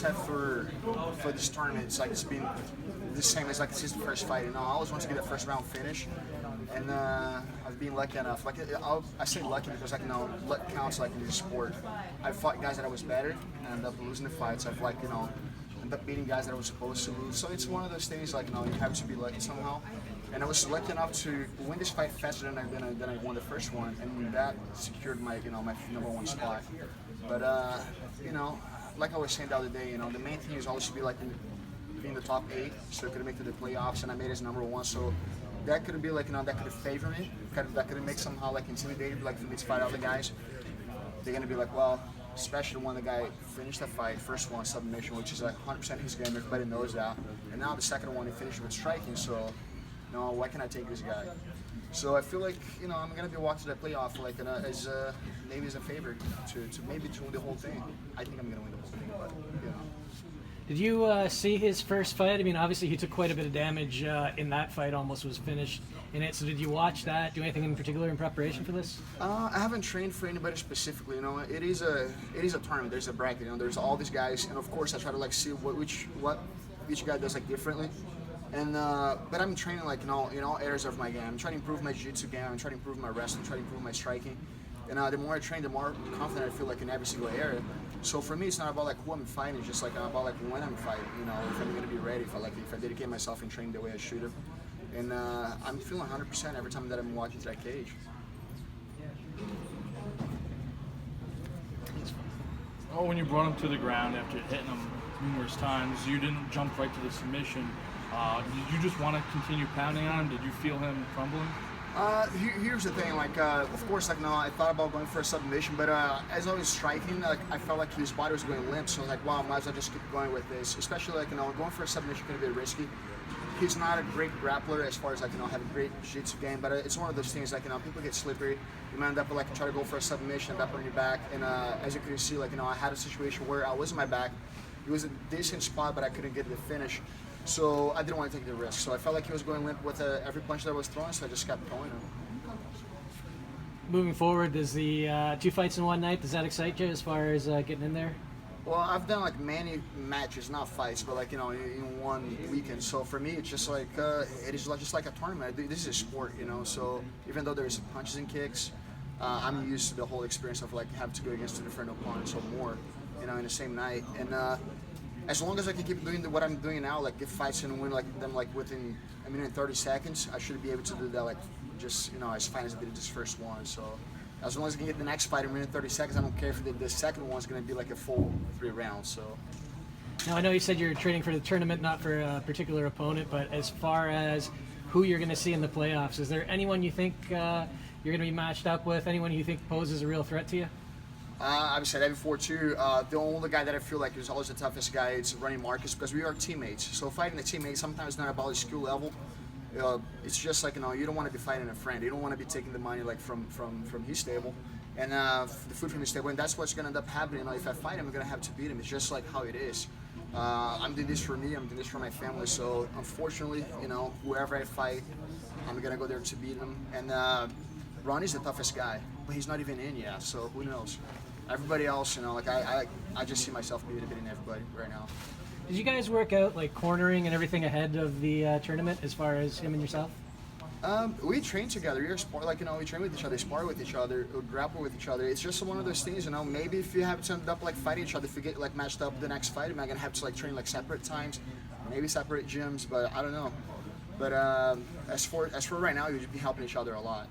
mindset for this tournament, it's been the same as like since the first fight. You know, I always want to get that first round finish, and I've been lucky enough. Like I say lucky because like luck counts like in this sport. I've fought guys that I was better and ended up losing the fights. I've ended up beating guys that I was supposed to lose. So it's one of those things like you have to be lucky somehow. And I was lucky enough to win this fight faster than I won the first one, and that secured my my #1 spot. But like I was saying the other day, the main thing is always to be like in the top 8, so I could make it to the playoffs, and I made it as #1. So that could be like that could have favored me, that could make somehow like intimidated, like for me to fight other guys. They're gonna be like, well, especially when the guy finished the fight, first one submission, which is like 100% his game. Everybody knows that, and now the second one he finished with striking. So. No, why can't I take this guy? So I feel like I'm gonna be walking to the playoff like maybe as a favorite to maybe to win the whole thing. I think I'm gonna win the whole thing, but Did you see his first fight? I mean, obviously he took quite a bit of damage in that fight. Almost was finished in it. So did you watch that? Do anything in particular in preparation for this? I haven't trained for anybody specifically. It is a tournament. There's a bracket. There's all these guys, and of course I try to like see what each guy does like differently. And but I'm training like in all areas of my game. I'm trying to improve my jiu-jitsu game. I'm trying to improve my wrestling. Trying to improve my striking. And the more I train, the more confident I feel like in every single area. So for me, it's not about like who I'm fighting. It's just like about like when I'm fighting. If I'm gonna be ready. If I dedicate myself and train the way I should have. And I'm feeling 100% every time that I'm walking to that cage. Oh, when you brought him to the ground after hitting him numerous times, you didn't jump right to the submission. Did you just want to continue pounding on him? Did you feel him crumbling? Here's the thing, of course, I thought about going for a submission, but as I was striking, I felt like his body was going limp, so I was like, wow, might as well just keep going with this. Especially, going for a submission can be risky. He's not a great grappler as far as, have a great jiu-jitsu game, but it's one of those things, people get slippery. You might end up, try to go for a submission, end up on your back, and as you can see, I had a situation where I was on my back. It was a decent spot, but I couldn't get the finish. So I didn't want to take the risk. So I felt like he was going limp with every punch that I was throwing, so I just kept throwing him. Moving forward, does the 2 fights in one night, does that excite you as far as getting in there? Well, I've done many matches, not fights, but in one weekend. So for me, it's just it is just like a tournament. This is a sport, So even though there's punches and kicks, I'm used to the whole experience of having to go against 2 different opponents or more, in the same night. And as long as I can keep doing what I'm doing now, get fights and win them within a minute and 30 seconds, I should be able to do that just as fine as I did this first one. So as long as I can get the next fight in a minute and 30 seconds, I don't care if the second one's going to be a full 3 rounds. So. Now I know you said you're training for the tournament, not for a particular opponent, but as far as who you're going to see in the playoffs, is there anyone you think you're going to be matched up with? Anyone you think poses a real threat to you? I've said that before too. The only guy that I feel like is always the toughest guy is running Marcus, because we are teammates. So fighting a teammate sometimes is not about his skill level. It's just you don't want to be fighting a friend. You don't want to be taking the money from his stable and the food from his table, and that's what's going to end up happening. If I fight him, I'm going to have to beat him. It's just how it is. I'm doing this for me. I'm doing this for my family. So unfortunately, whoever I fight, I'm going to go there to beat him. And Ronnie's the toughest guy, but he's not even in yet. So who knows? Everybody else, I just see myself beating everybody right now. Did you guys work out cornering and everything ahead of the tournament, as far as him and yourself? We train together. We train with each other, spar with each other, grapple with each other. It's just one of those things, Maybe if you have to end up fighting each other, if you get matched up the next fight, am I gonna have to train separate times, maybe separate gyms? But I don't know. But as for right now, you'd be helping each other a lot.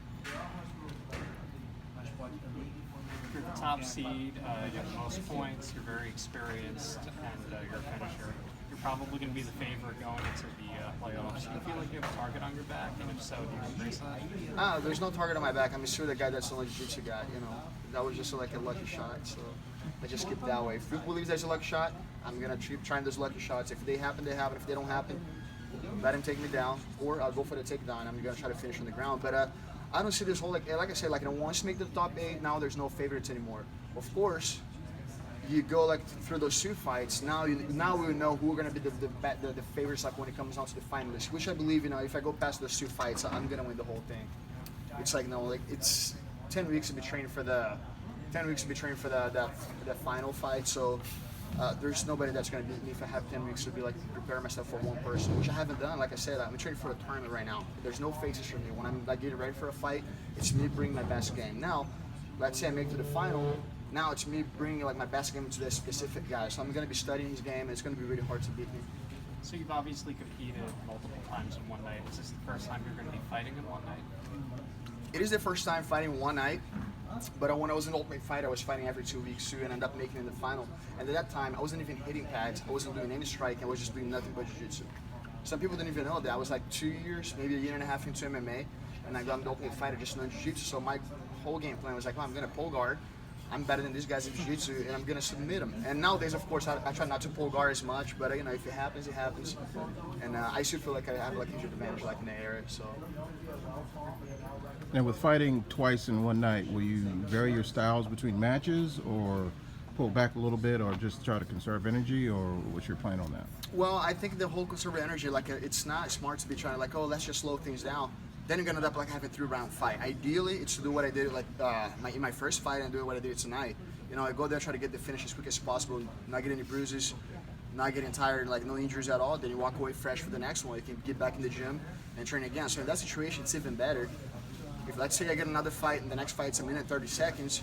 You're the top seed, you have the most points, you're very experienced, and you're a finisher. You're probably going to be the favorite going into the playoffs. Do you feel like you have a target on your back, and if so, do you embrace that? There's no target on my back. I'm sure the guy that's the jiu-jitsu guy, That was just a lucky shot, so I just keep that way. If Luke believes there's a lucky shot, I'm going to keep trying those lucky shots. If they happen, they happen. If they don't happen, let him take me down, or I'll go for the takedown. I'm going to try to finish on the ground. But I don't see this whole, like I said, once you make the top 8, now there's no favorites anymore. Of course, you go through those 2 fights. Now we know who are going to be the favorites when it comes down to the finalists. Which I believe, if I go past those 2 fights, I'm going to win the whole thing. It's it's 10 weeks to be training for the final fight. So there's nobody that's going to beat me if I have 10 weeks to be like prepare myself for one person, which I haven't done. Like I said, I'm training for a tournament right now. There's no faces for me. When I'm like getting ready for a fight, it's me bringing my best game. Now, let's say I make it to the final. Now it's me bringing like my best game to this specific guy. So I'm going to be studying his game, and it's going to be really hard to beat me. So you've obviously competed multiple times in one night. Is this the first time you're going to be fighting in one night? It is the first time fighting one night, but when I was in Ultimate Fight, I was fighting every 2 weeks too, and ended up making it in the final. And at that time, I wasn't even hitting pads. I wasn't doing any striking. I was just doing nothing but jiu-jitsu. Some people didn't even know that. I was like 2 years, maybe a year and a half into MMA, and I got into Ultimate Fighter just knowing jiu-jitsu. So my whole game plan was like, oh, I'm going to pull guard. I'm better than these guys in jiu-jitsu, and I'm going to submit them. And nowadays, of course, I try not to pull guard as much, but you know, if it happens, it happens. And I still feel like I have like injury advantage like in the area. So. And with fighting twice in one night, will you vary your styles between matches, or pull back a little bit, or just try to conserve energy, or what's your plan on that? Well, I think the whole conservative energy, like it's not smart to be trying to like, oh, let's just slow things down. Then you're gonna end up like having a 3-round fight. Ideally, it's to do what I did like in my first fight and do what I did tonight. You know, I go there, try to get the finish as quick as possible, not get any bruises, not getting tired, like no injuries at all. Then you walk away fresh for the next one. You can get back in the gym and train again. So in that situation, it's even better. If let's say I get another fight and the next fight's a minute 30 seconds,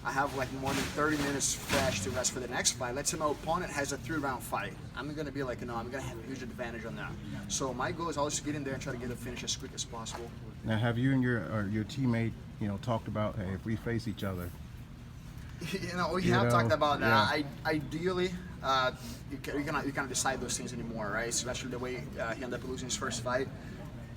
I have like more than 30 minutes fresh to rest for the next fight. Let's say my opponent has a 3-round fight. I'm gonna be like, you know, I'm gonna have a huge advantage on that. So my goal is always to get in there and try to get a finish as quick as possible. Now, have you and your teammate, you know, talked about, hey, if we face each other? You know, we have talked about that. Yeah. Ideally, you cannot decide those things anymore, right? Especially the way he ended up losing his first fight.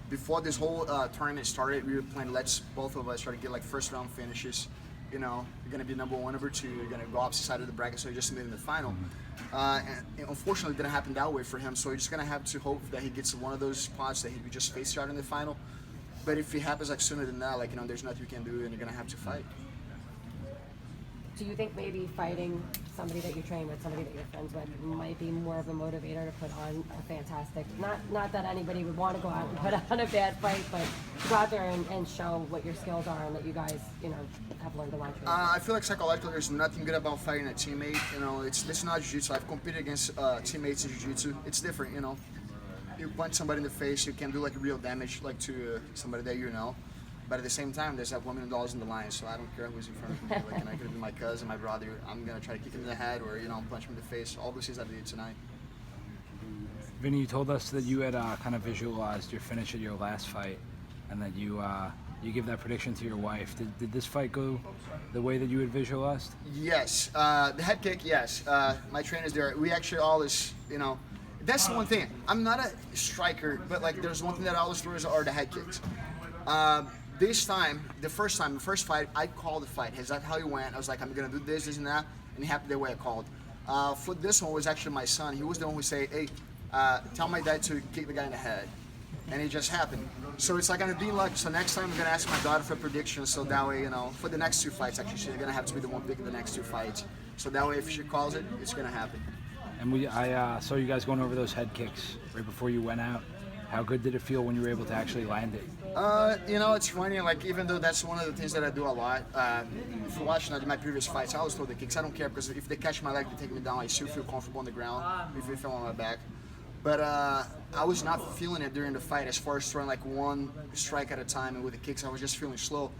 Before this whole tournament started, we were planning, let's both of us try to get like first-round finishes. You know, you're going to be number 1, number 2, you're going to go opposite side of the bracket, so you just made in the final. And unfortunately, it didn't happen that way for him, so you're just going to have to hope that he gets one of those spots that he would just face out in the final. But if it happens like sooner than that, like, you know, there's nothing you can do, and you're going to have to fight. Do you think maybe fighting somebody that you train with, somebody that you're friends with, might be more of a motivator to put on a fantastic, not that anybody would want to go out and put on a bad fight, but to go out there and show what your skills are and that you guys, you know, have learned a lot. I feel like psychologically there's nothing good about fighting a teammate. You know, it's not jiu-jitsu. I've competed against teammates in jiu-jitsu. It's different, you know. You punch somebody in the face, you can do like real damage like to somebody that you know. But at the same time, there's like $1 million in the line, so I don't care who's in front of me. Like, and I could be my cousin, my brother. I'm gonna try to kick him in the head or, you know, punch him in the face. All those things I did tonight. Vinny, you told us that you had kind of visualized your finish at your last fight, and that you give that prediction to your wife. Did this fight go the way that you had visualized? Yes, the head kick. Yes, my trainers there. We actually always, you know, that's the one thing. I'm not a striker, but like there's one thing that I always throw are the head kicks. This time, the first fight, I called the fight. Exactly how it went. I was like, I'm gonna do this, this, and that, and it happened the way I called. For this one, was actually my son. He was the one who said, "Hey, tell my dad to kick the guy in the head," and it just happened. So it's like I'm being lucky. So next time, I'm gonna ask my daughter for predictions. So that way, you know, for the next 2 fights, actually, she's gonna have to be the one picking the next 2 fights. So that way, if she calls it, it's gonna happen. And I saw you guys going over those head kicks right before you went out. How good did it feel when you were able to actually land it? You know, it's funny, like, even though that's one of the things that I do a lot, if you're watching my previous fights, I always throw the kicks. I don't care, because if they catch my leg, they take me down, I still feel comfortable on the ground, if they fell on my back. But I was not feeling it during the fight as far as throwing like one strike at a time, and with the kicks, I was just feeling slow.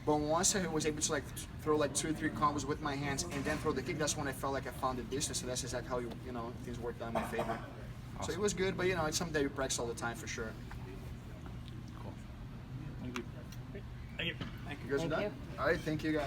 But once I was able to like throw like 2 or 3 combos with my hands and then throw the kick, that's when I felt like I found the distance, and that's exactly how, you know, things worked out in my favor. Awesome. So it was good, but you know, it's something that you practice all the time for sure. Cool. Thank you. You guys are done? All right, thank you guys.